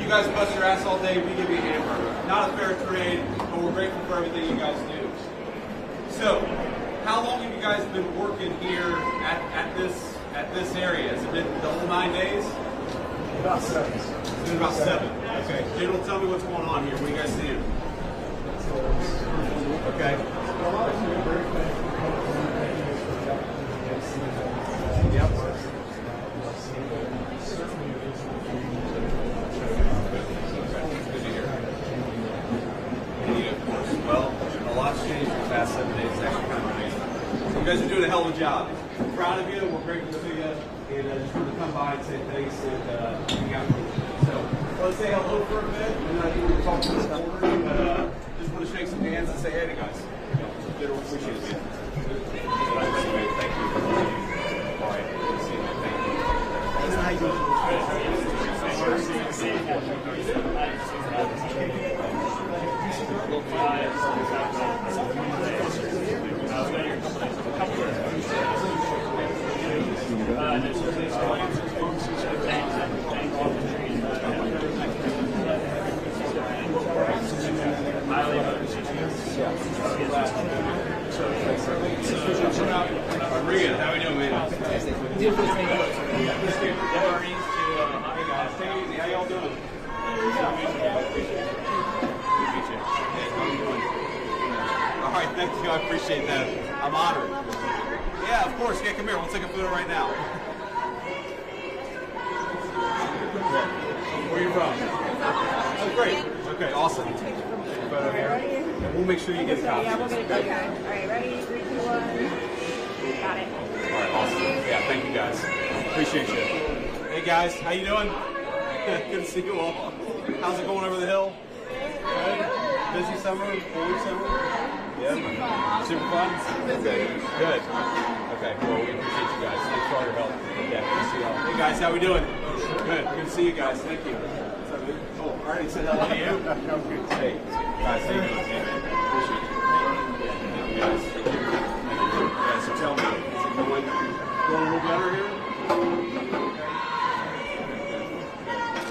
you guys bust your ass all day, we give you a hamburger. Not a fair trade, but we're grateful for everything you guys do. So, how long have you guys been working here at this area? Has it been the whole 9 days? About 7. It's been about 7. Okay. General, tell me what's going on here. What are you guys seeing? Okay. Yep. Good to hear. Of course. Well, a lot's changed in the past 7 days. It's actually kind of amazing. You guys are doing a hell of a job. We're proud of you. We're grateful to you. And just wanted to come by and say thanks and hang out with you. So let's say hello for a bit, and then I think we'll talk to the board. But just want to shake some hands and say hey to guys. Good, appreciate it. Thank you. All right. Good to see you. Thank you. How you doing? Regan, how we doing, man? How y'all doing? All right, thank you. I appreciate that. I'm honored. Yeah, of course. Yeah, come here. We'll take a photo right now. Where are you from? Oh, great. Okay, awesome. Photo here. We'll make sure you get a copy. Yeah, we'll get a copy. All right, ready? 3, 2, 1. Got it. All right, awesome. Yeah, thank you guys. Appreciate you. Hey guys, how you doing? Good to see you all. How's it going over the hill? Good. Busy summer? Full summer? Yeah. Super fun? Okay. Good. Okay, well, we appreciate you guys. Thanks for all your help. Yeah, good to see you all. Hey guys, how we doing? Good. Good to see you guys. Thank you. Oh, I already said hello to you. Hey, guys, how you doing? Hey, man. Appreciate you. Guys. Yeah, so tell me, is it going a little better here?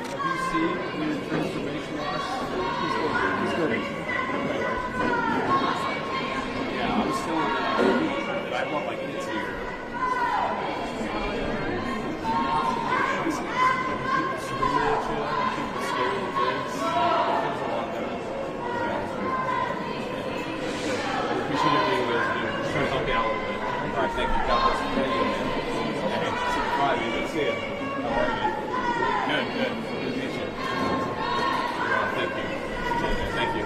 Have you seen your transformation last? He's good. Yeah, I'm still in that I want my kids here. People screaming at you, people scaring the kids. It feels a lot better. I appreciate everything you guys do. Just trying to help you out a little bit. All right, thank you. God bless you. Thank you, man. Hey, super fun, man. Good to see you. How are you? Good, good. Good to meet you. Thank you. Okay, man. Thank you.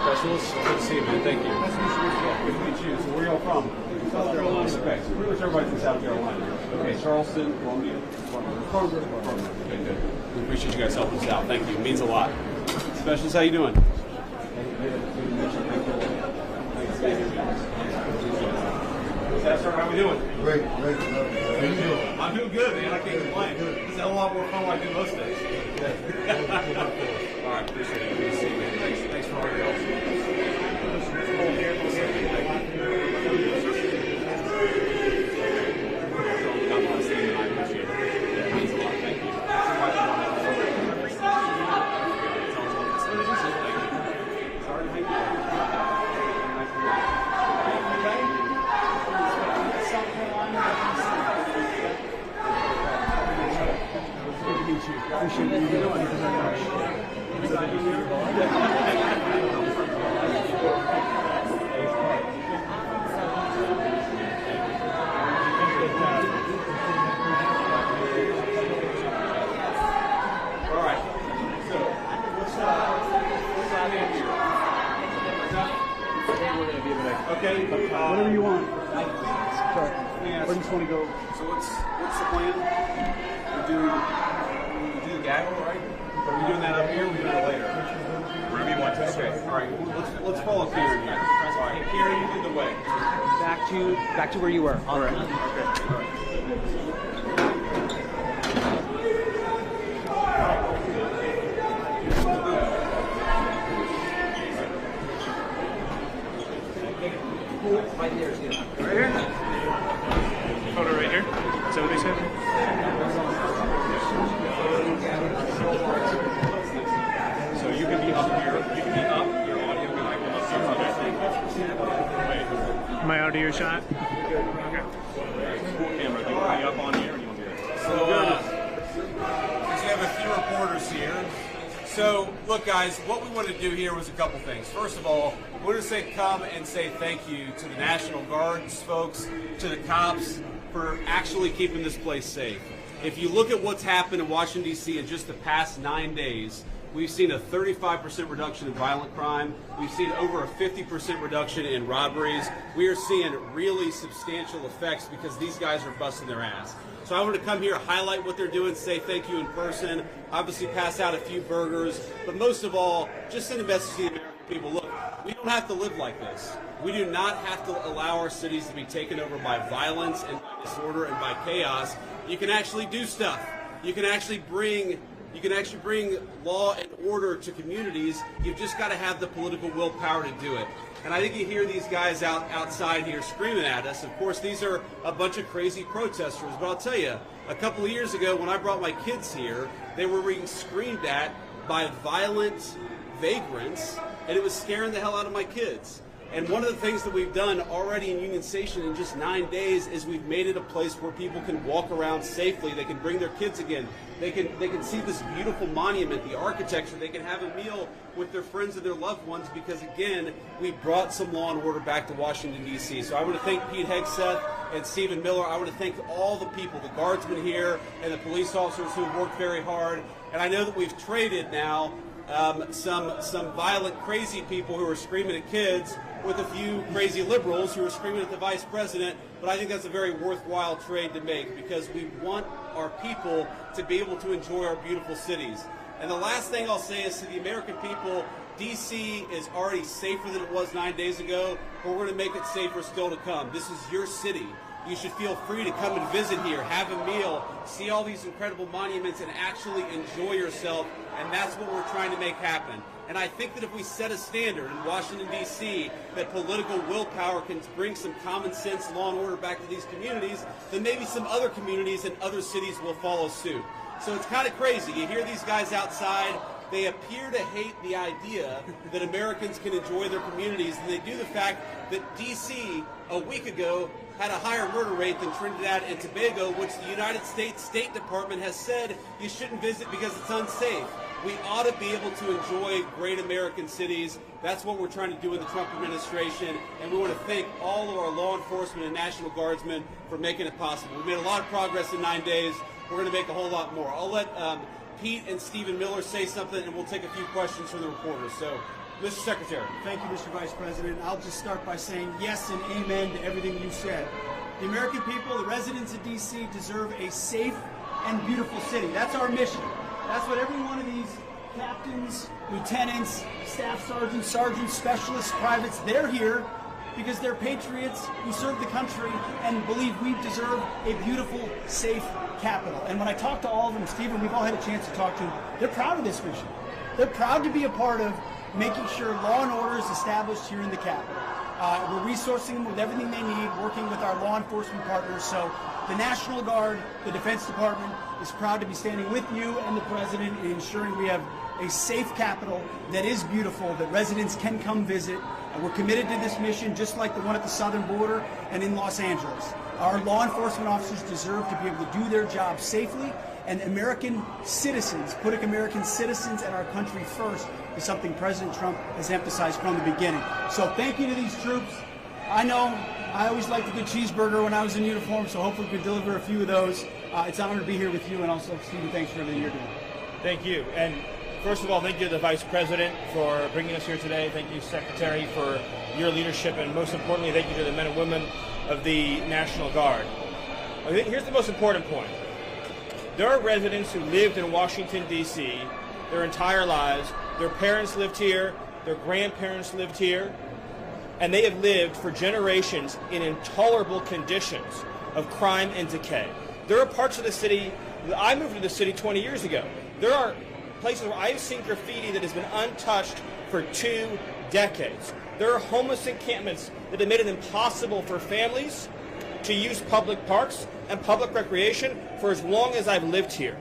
Specialist, good to see you, man. Thank you. Nice to meet you. Yeah, good to meet you. So where are y'all from? South Carolina. Okay, so pretty much everybody's from South Carolina. Okay, Charleston, Columbia, Farmer. Okay, good. We appreciate you guys helping us out. Thank you. It means a lot. Specialist, how you doing? How we doing? Great. How you doing? I'm doing good, man. I can't complain. It's a hell of a lot more fun than I do most days. All right, appreciate it. Good to see you, man. Thanks for all your help. God bless you, and I appreciate it. Yeah, it means a lot. Thank you. Sorry to make you. Nice to meet you. Appreciate what you're doing. Thank you very much. All right. So, what's out here? Okay. Whatever you want. Where do you just want to go? So what's the plan? We do the gaggle, right? Are we doing that up here? Or are we doing it later? Wherever you want to. Okay. All right. Let's follow Kieran here. All right. Kieran, you lead the way. Back to where you were. All right. Okay. All right. Right there is good. Right here? Photo right here. Is that what he said? So, look, guys, what we wanted to do here was a couple things. First of all, we wanted to come and say thank you to the National Guard's folks, to the cops, for actually keeping this place safe. If you look at what's happened in Washington, D.C. in just the past 9 days, we've seen a 35% reduction in violent crime. We've seen over a 50% reduction in robberies. We are seeing really substantial effects because these guys are busting their ass. So I want to come here, highlight what they're doing, say thank you in person, obviously pass out a few burgers, but most of all, just send a message to the American people. Look, we don't have to live like this. We do not have to allow our cities to be taken over by violence and by disorder and by chaos. You can actually do stuff. You can actually bring law and order to communities. You've just got to have the political willpower to do it. And I think you hear these guys outside here screaming at us. Of course, these are a bunch of crazy protesters. But I'll tell you, a couple of years ago when I brought my kids here, they were being screamed at by violent vagrants, and it was scaring the hell out of my kids. And one of the things that we've done already in Union Station in just 9 days is we've made it a place where people can walk around safely. They can bring their kids again. They can see this beautiful monument, the architecture. They can have a meal with their friends and their loved ones because, again, we brought some law and order back to Washington, D.C. So I want to thank Pete Hegseth and Stephen Miller. I want to thank all the people, the guardsmen here and the police officers who have worked very hard. And I know that we've traded now some violent, crazy people who are screaming at kids with a few crazy liberals who are screaming at the vice president, but I think that's a very worthwhile trade to make because we want our people to be able to enjoy our beautiful cities. And the last thing I'll say is to the American people, D.C. is already safer than it was 9 days ago, but we're going to make it safer still to come. This is your city. You should feel free to come and visit here, have a meal, see all these incredible monuments, and actually enjoy yourself, and that's what we're trying to make happen. And I think that if we set a standard in Washington, D.C., that political willpower can bring some common sense, law and order back to these communities, then maybe some other communities and other cities will follow suit. So it's kind of crazy. You hear these guys outside. They appear to hate the idea that Americans can enjoy their communities, and they do the fact that D.C. a week ago had a higher murder rate than Trinidad and Tobago, which the United States State Department has said you shouldn't visit because it's unsafe. We ought to be able to enjoy great American cities. That's what we're trying to do in the Trump administration, and we want to thank all of our law enforcement and National Guardsmen for making it possible. We made a lot of progress in 9 days. We're going to make a whole lot more. I'll let Pete and Stephen Miller say something, and we'll take a few questions from the reporters. So, Mr. Secretary. Thank you, Mr. Vice President. I'll just start by saying yes and amen to everything you said. The American people, the residents of D.C., deserve a safe and beautiful city. That's our mission. That's what every one of these captains, lieutenants, staff sergeants, specialists, privates, they're here because they're patriots who serve the country and believe we deserve a beautiful, safe capital. And when I talk to all of them, Stephen, we've all had a chance to talk to them, they're proud of this mission. They're proud to be a part of making sure law and order is established here in the Capitol. We're resourcing them with everything they need, working with our law enforcement partners. So the National Guard, the Defense Department is proud to be standing with you and the President in ensuring we have a safe Capitol that is beautiful, that residents can come visit. And we're committed to this mission, just like the one at the southern border and in Los Angeles. Our law enforcement officers deserve to be able to do their job safely, and American citizens, putting American citizens and our country first, is something President Trump has emphasized from the beginning. So thank you to these troops. I know I always liked a good cheeseburger when I was in uniform, so hopefully we can deliver a few of those. It's an honor to be here with you, and also, Stephen, thanks for everything you're doing. Thank you. And first of all, thank you to the Vice President for bringing us here today. Thank you, Secretary, for your leadership. And most importantly, thank you to the men and women of the National Guard. Here's the most important point. There are residents who lived in Washington, D.C. their entire lives. Their parents lived here. Their grandparents lived here. And they have lived for generations in intolerable conditions of crime and decay. There are parts of the city, I moved to the city 20 years ago. There are places where I've seen graffiti that has been untouched for 2 decades. There are homeless encampments that have made it impossible for families to use public parks and public recreation for as long as I've lived here.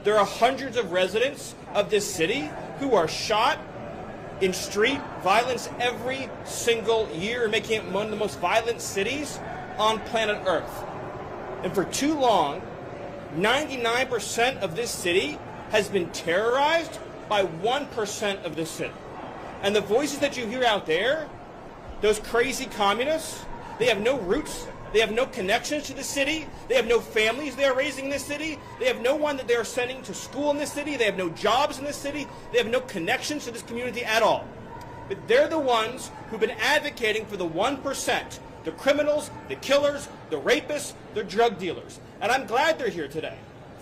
There are hundreds of residents of this city who are shot in street violence every single year, making it one of the most violent cities on planet Earth. And for too long, 99% of this city has been terrorized by 1% of the city. And the voices that you hear out there, those crazy communists, they have no roots. They have no connections to the city. They have no families they are raising in this city. They have no one that they are sending to school in this city. They have no jobs in this city. They have no connections to this community at all. But they're the ones who've been advocating for the 1%, the criminals, the killers, the rapists, the drug dealers. And I'm glad they're here today.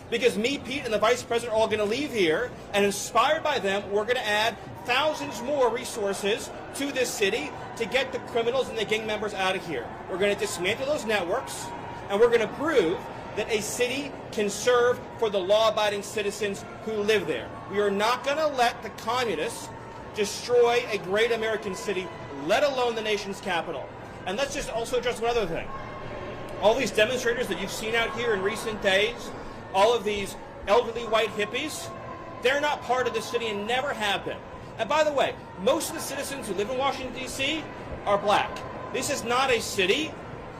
Because me, Pete, and the Vice President are all going to leave here, and inspired by them, we're going to add thousands more resources to this city to get the criminals and the gang members out of here. We're going to dismantle those networks, and we're going to prove that a city can serve for the law-abiding citizens who live there. We are not going to let the communists destroy a great American city, let alone the nation's capital. And let's just also address one other thing. All these demonstrators that you've seen out here in recent days, all of these elderly white hippies, they're not part of the city and never have been. And by the way, most of the citizens who live in Washington, D.C. are black. This is not a city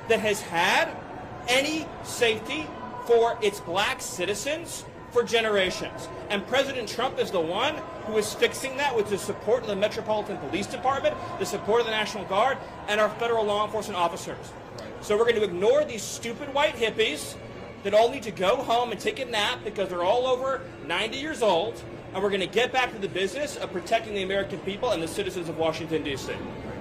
that has had any safety for its black citizens for generations. And President Trump is the one who is fixing that with the support of the Metropolitan Police Department, the support of the National Guard, and our federal law enforcement officers. So we're going to ignore these stupid white hippies that all need to go home and take a nap because they're all over 90 years old, and we're going to get back to the business of protecting the American people and the citizens of Washington, D.C.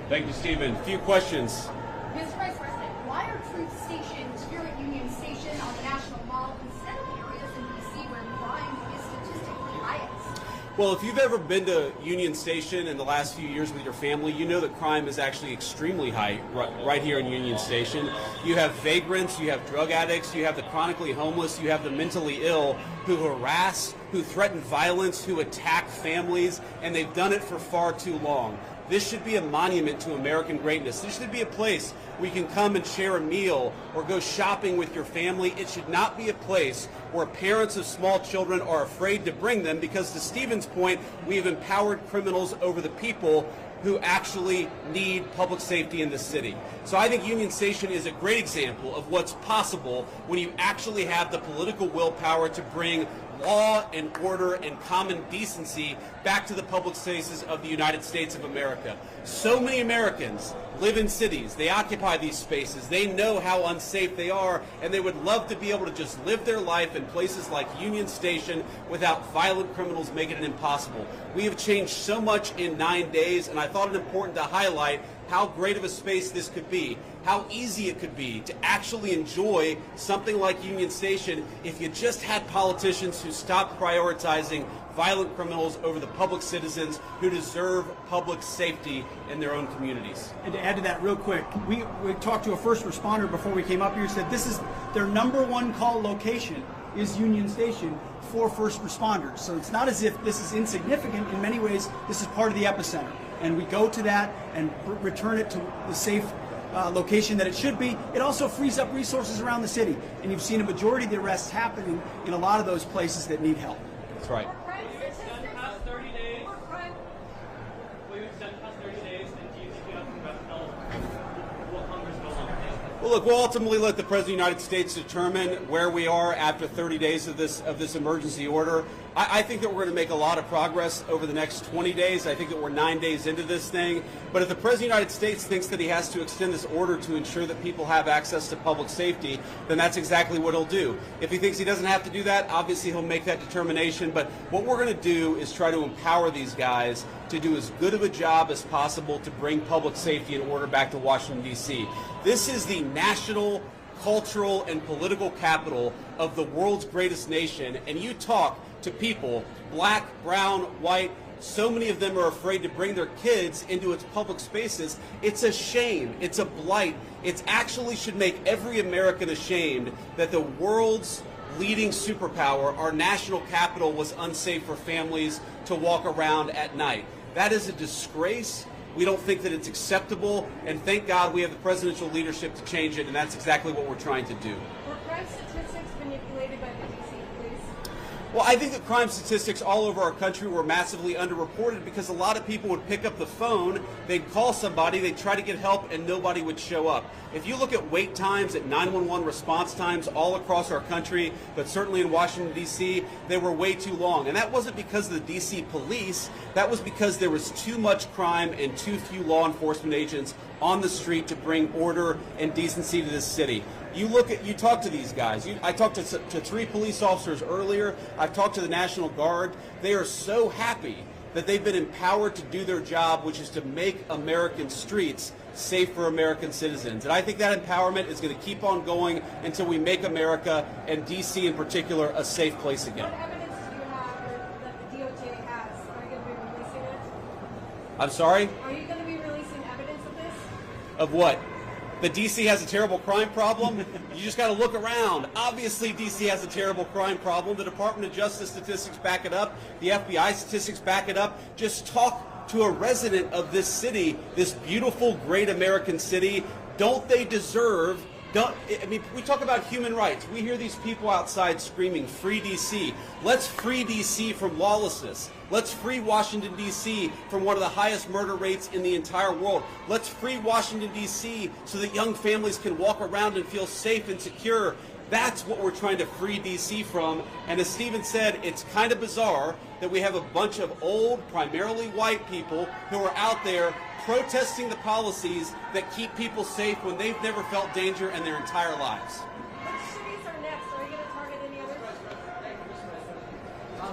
Thank you, Stephen. A few questions. Mr. Vice President, why are troops stationed here at Union Station on the National Mall instead of areas in D.C. where crime is statistically highest? Well, if you've ever been to Union Station in the last few years with your family, you know that crime is actually extremely high right here in Union Station. You have vagrants, you have drug addicts, you have the chronically homeless, you have the mentally ill who harass, who threaten violence, who attack families, and they've done it for far too long. This should be a monument to American greatness. This should be a place where you can come and share a meal or go shopping with your family. It should not be a place where parents of small children are afraid to bring them because, to Stephen's point, we have empowered criminals over the people who actually need public safety in the city. So I think Union Station is a great example of what's possible when you actually have the political willpower to bring law and order and common decency back to the public spaces of the United States of America. So many Americans live in cities. They occupy these spaces. They know how unsafe they are, and they would love to be able to just live their life in places like Union Station without violent criminals making it impossible. We have changed so much in 9 days, and I thought it important to highlight how great of a space this could be, how easy it could be to actually enjoy something like Union Station if you just had politicians who stopped prioritizing violent criminals over the public citizens who deserve public safety in their own communities. And to add to that real quick, we talked to a first responder before we came up here who said this is their #1 call location is Union Station for first responders. So it's not as if this is insignificant. In many ways, this is part of the epicenter. And we go to that and return it to the safe location that it should be. It also frees up resources around the city. And you've seen a majority of the arrests happening in a lot of those places that need help. That's right. Well, look, we'll ultimately let the President of the United States determine where we are after 30 days of this emergency order. I think that we're going to make a lot of progress over the next 20 days. I think that we're 9 days into this thing. But if the President of the United States thinks that he has to extend this order to ensure that people have access to public safety, then that's exactly what he'll do. If he thinks he doesn't have to do that, obviously he'll make that determination. But what we're going to do is try to empower these guys to do as good of a job as possible to bring public safety and order back to Washington, D.C. This is the national, cultural, and political capital of the world's greatest nation, and you talk to people, black, brown, white, so many of them are afraid to bring their kids into its public spaces. It's a shame. It's a blight. It actually should make every American ashamed that the world's leading superpower, our national capital, was unsafe for families to walk around at night. That is a disgrace. We don't think that it's acceptable, and thank God we have the presidential leadership to change it, and that's exactly what we're trying to do. Were crime statistics manipulated by the DC police? Well, I think that crime statistics all over our country were massively underreported because a lot of people would pick up the phone, they'd call somebody, they'd try to get help, and nobody would show up. If you look at wait times, at 911 response times all across our country, but certainly in Washington, D.C., they were way too long. And that wasn't because of the D.C. police. That was because there was too much crime and too few law enforcement agents on the street to bring order and decency to this city. You talk to these guys. I talked to 3 police officers earlier. I've talked to the National Guard. They are so happy that they've been empowered to do their job, which is to make American streets safe for American citizens. And I think that empowerment is going to keep on going until we make America, and D.C. in particular, a safe place again. What evidence do you have that the DOJ has? Are you going to be releasing it? I'm sorry? Are you going to be releasing evidence of this? Of what? That D.C. has a terrible crime problem? You just got to look around. Obviously, D.C. has a terrible crime problem. The Department of Justice statistics back it up. The FBI statistics back it up. Just talk to a resident of this city, this beautiful, great American city. Don't they deserve... we talk about human rights. We hear these people outside screaming, "Free D.C." Let's free D.C. from lawlessness. Let's free Washington, D.C. from one of the highest murder rates in the entire world. Let's free Washington, D.C. so that young families can walk around and feel safe and secure. That's what we're trying to free D.C. from. And as Stephen said, it's kind of bizarre that we have a bunch of old, primarily white people who are out there protesting the policies that keep people safe when they've never felt danger in their entire lives. Which cities are next? Are you going to target any others?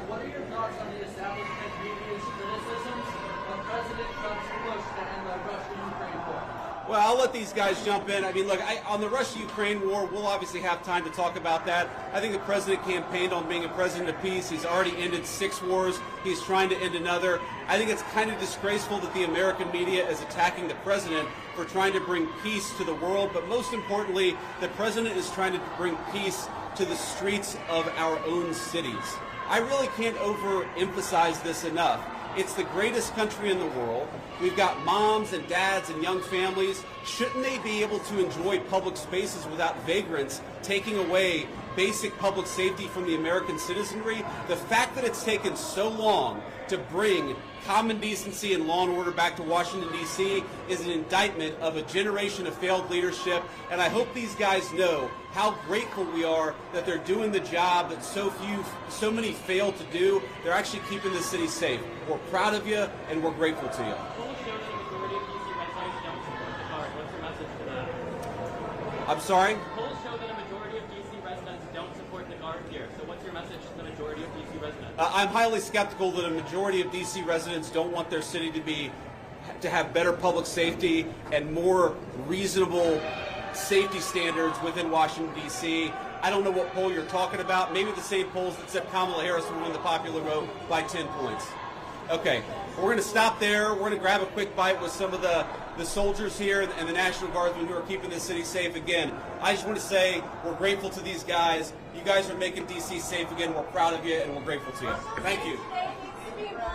What are your thoughts on the establishment media's criticisms of President Trump's push to end the Russia-Ukraine war? Well, I'll let these guys jump in. I mean, look, on the Russia-Ukraine war, we'll obviously have time to talk about that. I think the president campaigned on being a president of peace. He's already ended 6 wars. He's trying to end another. I think it's kind of disgraceful that the American media is attacking the president for trying to bring peace to the world. But most importantly, the president is trying to bring peace to the streets of our own cities. I really can't overemphasize this enough. It's the greatest country in the world. We've got moms and dads and young families. Shouldn't they be able to enjoy public spaces without vagrants taking away basic public safety from the American citizenry? The fact that it's taken so long to bring common decency and law and order back to Washington, D.C. is an indictment of a generation of failed leadership, and I hope these guys know how grateful we are that they're doing the job that so many fail to do. They're actually keeping the city safe. We're proud of you, and we're grateful to you. Polls show that the majority of DC residents don't support the guard. What's your message to that? I'm sorry? Polls show that a majority of DC residents don't support the guard here. So what's your message to the majority of DC residents? I'm highly skeptical that a majority of D.C. residents don't want their city to have better public safety and more reasonable safety standards within Washington, D.C. I don't know what poll you're talking about. Maybe the same polls that said Kamala Harris would win the popular vote by 10 points. Okay, we're going to stop there. We're going to grab a quick bite with some of the soldiers here and the National Guardsmen who are keeping this city safe again. I just want to say we're grateful to these guys. You guys are making D.C. safe again. We're proud of you, and we're grateful to you. Thank you. Today needs to be more